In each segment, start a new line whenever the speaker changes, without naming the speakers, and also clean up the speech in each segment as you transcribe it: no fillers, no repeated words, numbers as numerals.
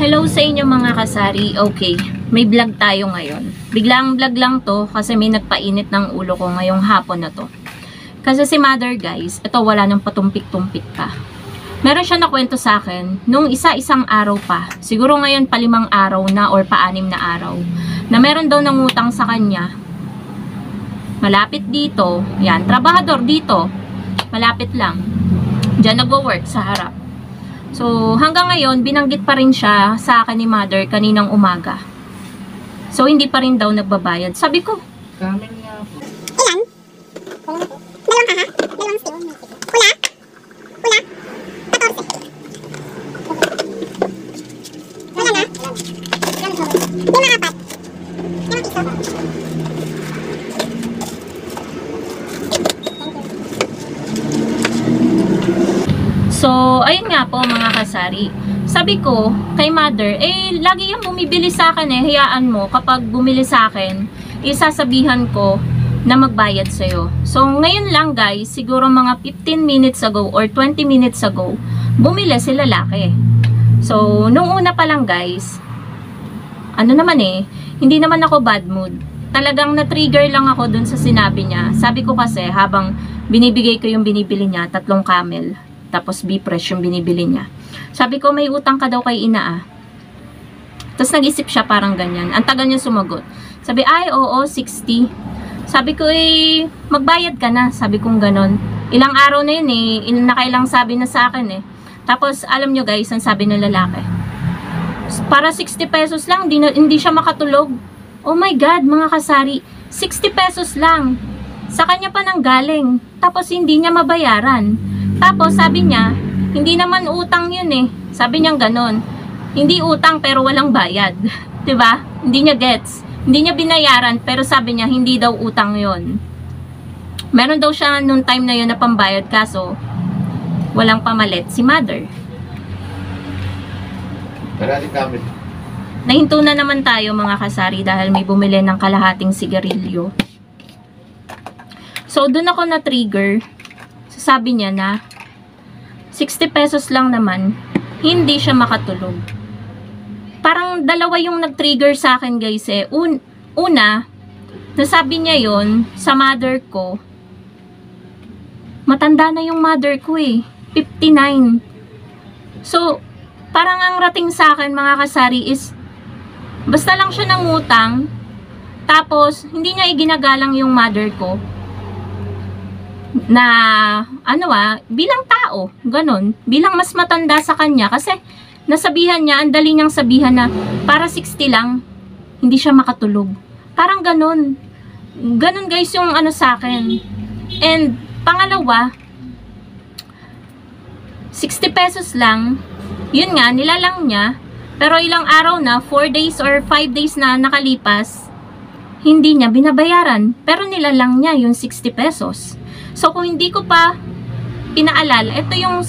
Hello sa inyo mga kasari. Okay, may vlog tayo ngayon. Biglang vlog lang to kasi may nagpainit ng ulo ko ngayong hapon na to. Kasi si mother guys, ito wala nang patumpik-tumpik pa. Meron siya nakwento sa akin nung isang araw pa. Siguro ngayon pa 5 araw na or pa 6 na araw. Na meron daw nangutang sa kanya. Malapit dito. Yan, trabahador dito. Malapit lang. Diyan nagwo-work sa harap. So, hanggang ngayon, binanggit pa rin siya sa akin ni mother kaninang umaga. So, hindi pa rin daw nagbabayad. Sabi ko,
Kamin nga po.
Ilan? Dalawang haha? Dalawang steel? Pula? Pula? 14. Wala na? Lima 4. Limang piso.
so, ayun nga po mga kasari. Sabi ko, kay mother, lagi yung bumibili sa akin hayaan mo, kapag bumili sa akin, isasabihan ko na magbayad sa'yo. So, ngayon lang guys, siguro mga 15 minutes ago or 20 minutes ago, bumili si lalaki. So, nung una pa lang guys, ano naman hindi naman ako bad mood. Talagang na-trigger lang ako dun sa sinabi niya. Sabi ko kasi, habang binibigay ko yung binibili niya, 3 camel. Tapos B-fresh yung binibili niya. Sabi ko, may utang ka daw kay ina Tapos nag-isip siya parang ganyan. Ang tagal niya sumagot. Sabi, ay, oo, 60. Sabi ko, magbayad ka na. Sabi kong ganon. Ilang araw na yun nakailang sabi na sa akin Tapos, alam nyo guys, ang sabi ng lalaki. Para 60 pesos lang, hindi siya makatulog. Oh my God, mga kasari. 60 pesos lang. Sa kanya pa nang galing. Tapos, hindi niya mabayaran. Tapos, sabi niya, hindi naman utang yun Sabi niya ganon. Hindi utang pero walang bayad. 'Di ba? Hindi niya gets. Hindi niya binayaran pero sabi niya hindi daw utang yun. Meron daw siya nung time na yun na pambayad kaso walang pamalit si mother.
Marami kami.
Nahinto na naman tayo mga kasari dahil may bumili ng kalahating sigarilyo. So, doon ako na-trigger. Sabi niya na 60 pesos lang naman, hindi siya makatulog. Parang dalawa yung nag-trigger sa akin guys Una, nasabi niya yon sa mother ko. Matanda na yung mother ko 59. So, parang ang rating sa akin mga kasari is, basta lang siya nangutang, tapos hindi niya iginagalang yung mother ko. Na bilang tao, ganun, bilang mas matanda sa kanya kasi nasabihan niya, ang dali niyang sabihan na para 60 lang hindi siya makatulog. Parang ganun guys yung sa akin. And pangalawa, 60 pesos lang, yun nga, nilalang niya, pero ilang araw na, 4 days or 5 days na nakalipas, hindi niya binabayaran, pero nilalang niya yung 60 pesos. So, kung hindi ko pa pinaalala, ito yung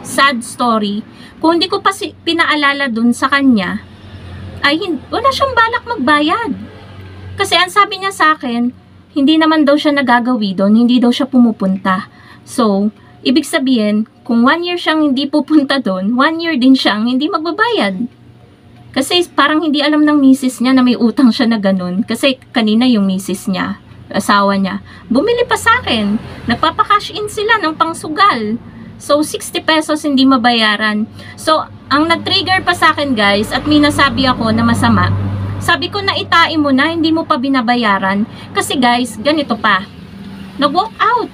sad story, kung hindi ko pa pinaalala dun sa kanya, ay wala siyang balak magbayad. Kasi ang sabi niya sa akin, hindi naman daw siya nagagawi doon, hindi daw siya pumupunta. So, ibig sabihin, kung 1 year siyang hindi pupunta doon, 1 year din siyang hindi magbabayad. Kasi parang hindi alam ng misis niya na may utang siya na ganun. Kasi kanina yung misis niya, asawa niya, bumili pa sa akin. Nagpapa-cash in sila ng pangsugal. So, 60 pesos hindi mabayaran. So, ang nag-trigger pa sa akin guys, at may nasabi ako na masama, sabi ko na itain mo na, hindi mo pa binabayaran. Kasi guys, ganito pa. Nag-walk out,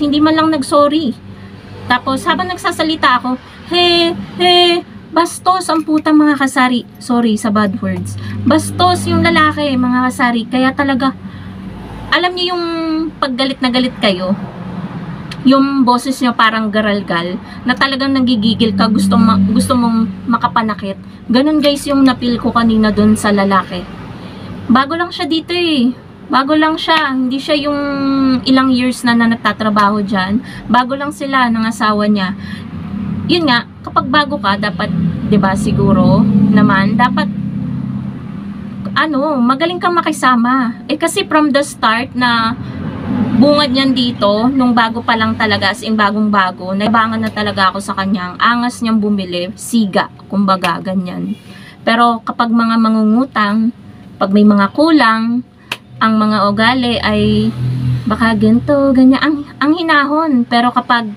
hindi man lang nag-sorry. Tapos, habang nagsasalita ako, bastos ang puta mga kasari. Sorry sa bad words. Bastos yung lalaki mga kasari. Kaya talaga, alam niyo yung paggalit na galit kayo, yung boses niyo parang garalgal, na talagang nagigigil ka, gusto mong makapanakit. Ganun guys yung napil ko kanina dun sa lalaki. Bago lang siya dito Bago lang siya. Hindi siya yung ilang years na nagtatrabaho dyan. Bago lang sila ng asawa niya. Yun nga, kapag bago ka, dapat, 'di ba, siguro naman, dapat magaling kang makisama. Kasi from the start na bungad niyan dito, nung bago pa lang talaga, as in bagong-bago, naibangan na talaga ako sa kanyang angas niyang bumili, siga, kumbaga, ganyan. Pero kapag mga mangungutang, pag may mga kulang, ang mga ugali ay baka ganito, ganyan, ang hinahon. Pero kapag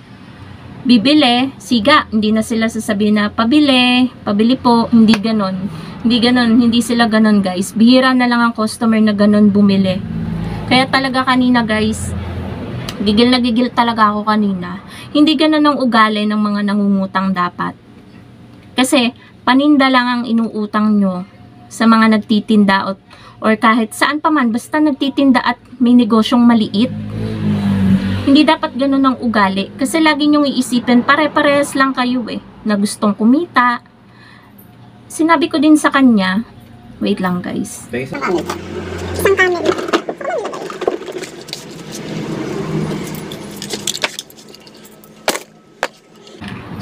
bibili, siga, hindi na sila sasabihin na pabili po, hindi ganon. Hindi sila ganon guys. Bihira na lang ang customer na ganon bumili. Kaya talaga kanina guys, gigil na gigil talaga ako kanina. Hindi ganon ang ugali ng mga nangungutang dapat. Kasi paninda lang ang inuutang nyo sa mga nagtitinda or kahit saan pa man, basta nagtitinda at may negosyong maliit. Hindi dapat ganun ang ugali. Kasi lagi nyong iisipin, pare-parehas lang kayo na gustong kumita. Sinabi ko din sa kanya, wait lang guys.
Isang camera.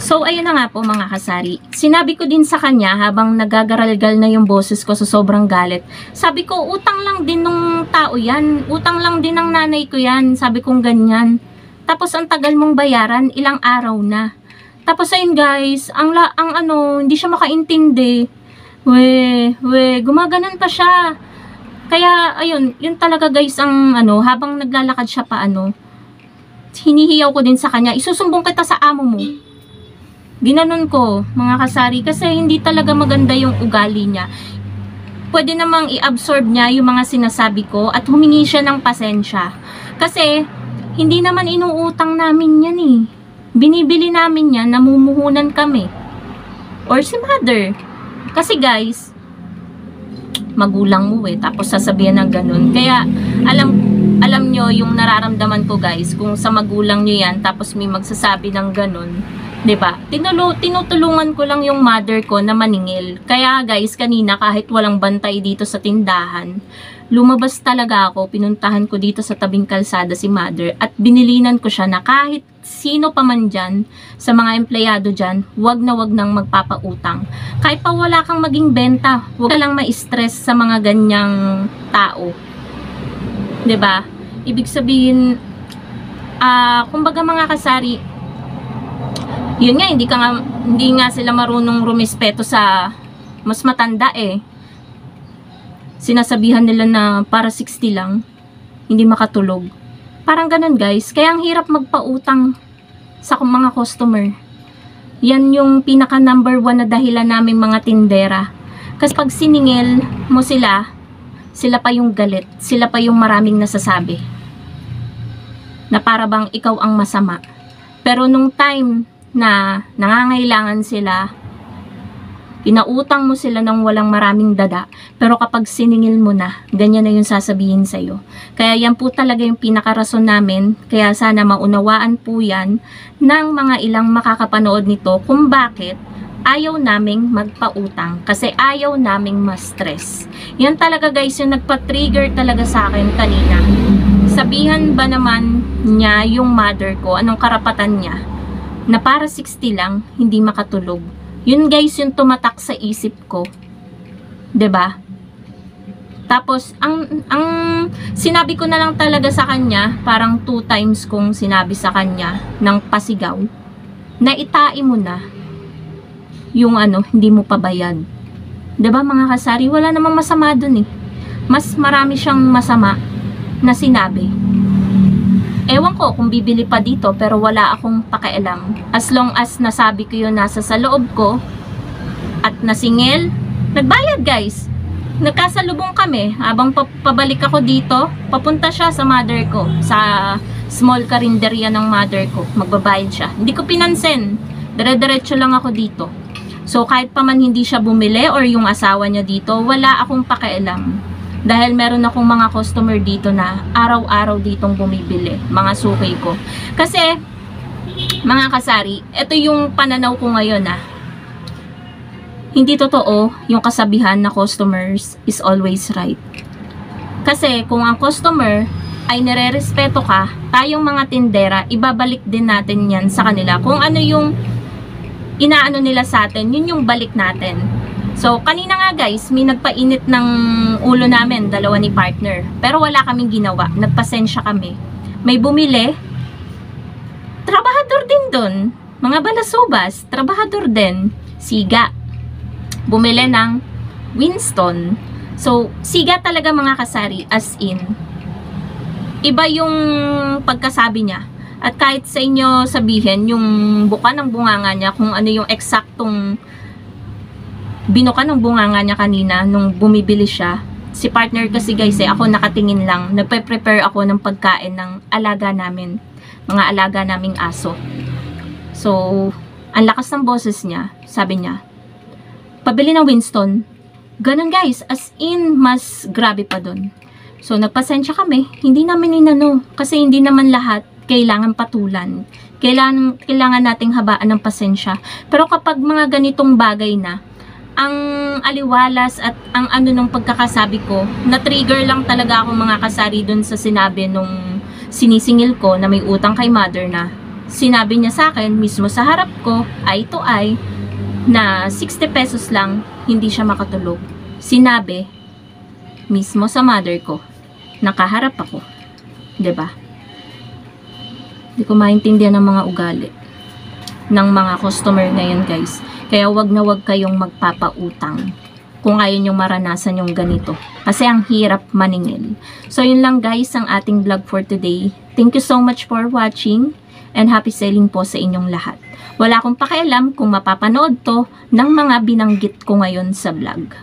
So, ayun na nga po mga kasari. Sinabi ko din sa kanya habang nagagaralgal na yung boses ko sa sobrang galit. Sabi ko, utang lang din ng tao yan. Utang lang din ng nanay ko yan. Sabi kong ganyan. Tapos, ang tagal mong bayaran, ilang araw na. Tapos, ayun guys, hindi siya makaintindi. Gumaganon pa siya. Kaya, ayun, yun talaga guys, habang naglalakad siya pa, hinihiyaw ko din sa kanya, isusumbong kita sa amo mo. Ginanon ko, mga kasari, kasi hindi talaga maganda yung ugali niya. Pwede namang i-absorb niya yung mga sinasabi ko at humingi siya ng pasensya. Kasi, hindi naman inuutang namin yan Binibili namin yan, namumuhunan kami. Or si mother. Kasi guys, magulang mo tapos sasabihan ng ganun. Kaya, alam nyo yung nararamdaman ko guys, kung sa magulang nyo yan, tapos may magsasabi ng ganun. 'Di ba? Tinutulungan ko lang yung mother ko na maningil. Kaya guys, kanina kahit walang bantay dito sa tindahan, lumabas talaga ako, pinuntahan ko dito sa tabing kalsada si mother at binilinan ko siya na kahit sino pa man dyan, sa mga empleyado dyan, wag na wag nang magpapautang. Kahit pa wala kang maging benta, wag ka lang ma-stress sa mga ganyang tao. 'Di ba? Ibig sabihin, kumbaga mga kasari, yun nga, hindi nga sila marunong rumispeto sa mas matanda Sinasabihan nila na para 60 lang, hindi makatulog. Parang ganun guys. Kaya ang hirap magpautang sa mga customer. Yan yung pinaka number 1 na dahilan naming mga tindera. Kasi pag siningil mo sila pa yung galit. Sila pa yung maraming nasasabi. Na para bang ikaw ang masama. Pero nung time na nangangailangan sila, pinautang mo sila ng walang maraming dada, pero kapag siningil mo na, ganyan na yung sasabihin sa'yo. Kaya yan po talaga yung pinakarason namin, kaya sana maunawaan po yan ng mga ilang makakapanood nito kung bakit ayaw naming magpautang, kasi ayaw naming ma-stress. Yan talaga guys yung nagpa-trigger talaga sa akin kanina. Sabihan ba naman niya yung mother ko, anong karapatan niya? Na para 60 lang, hindi makatulog. Yun guys, yung tumatak sa isip ko. 'Di ba? Tapos, ang sinabi ko na lang talaga sa kanya, parang 2 times kong sinabi sa kanya, ng pasigaw, na itain mo na, yung hindi mo pabayad. 'Di ba mga kasari, wala namang masama dun Mas marami siyang masama na sinabi. Ewan ko kung bibili pa dito, pero wala akong pakialam. As long as nasabi ko yun nasa sa loob ko at nasingil, nagbayad guys. Nagkasalubong kami. Habang pabalik ako dito, papunta siya sa mother ko, sa small karinderya ng mother ko. Magbabayad siya. Hindi ko pinansin. Dire-diretso lang ako dito. So kahit pa man hindi siya bumili or yung asawa niya dito, wala akong pakialam. Dahil meron akong mga customer dito na araw-araw ditong bumibili, mga suki ko. Kasi, mga kasari, ito yung pananaw ko ngayon Hindi totoo yung kasabihan na customers is always right. Kasi kung ang customer ay nire-respeto ka, tayong mga tindera, ibabalik din natin yan sa kanila. Kung ano yung inaano nila sa atin, yun yung balik natin. So, kanina nga guys, may nagpainit ng ulo namin, dalawa ni partner. Pero wala kaming ginawa, nagpasensya kami. may bumili. Trabahador din doon. Mga balasubas, trabahador din. Siga. Bumili ng Winston. So, siga talaga mga kasari, as in. Iba yung pagkasabi niya. At kahit sa inyo sabihin, yung buka ng bunganga niya, kung ano yung eksaktong binuka ng bunganga niya kanina nung bumibili siya. Si partner kasi guys, ako nakatingin lang. Nagpe-prepare ako ng pagkain ng alaga namin. Mga alaga naming aso. So, ang lakas ng boses niya, sabi niya, pabili ng Winston. Ganun guys, as in, mas grabe pa dun. So, nagpasensya kami. Hindi namin inano. Kasi hindi naman lahat kailangan patulan. Kailangan nating habaan ng pasensya. Pero kapag mga ganitong bagay na, ang aliwalas at ang ano nung pagkakasabi ko, na-trigger lang talaga ako mga kasari dun sa sinabi nung sinisingil ko na may utang kay mother na sinabi niya sa akin mismo sa harap ko, eye to eye, na 60 pesos lang, hindi siya makatulog. Sinabi mismo sa mother ko, nakaharap ako. 'Di ba? Hindi ko maintindihan ng mga ugali ng mga customer ngayon guys. Kaya wag na wag kayong magpapautang kung ayaw nyo maranasan yung ganito. Kasi ang hirap maningil. So yun lang guys ang ating vlog for today. Thank you so much for watching and happy selling po sa inyong lahat. Wala akong pakialam kung mapapanood to ng mga binanggit ko ngayon sa vlog.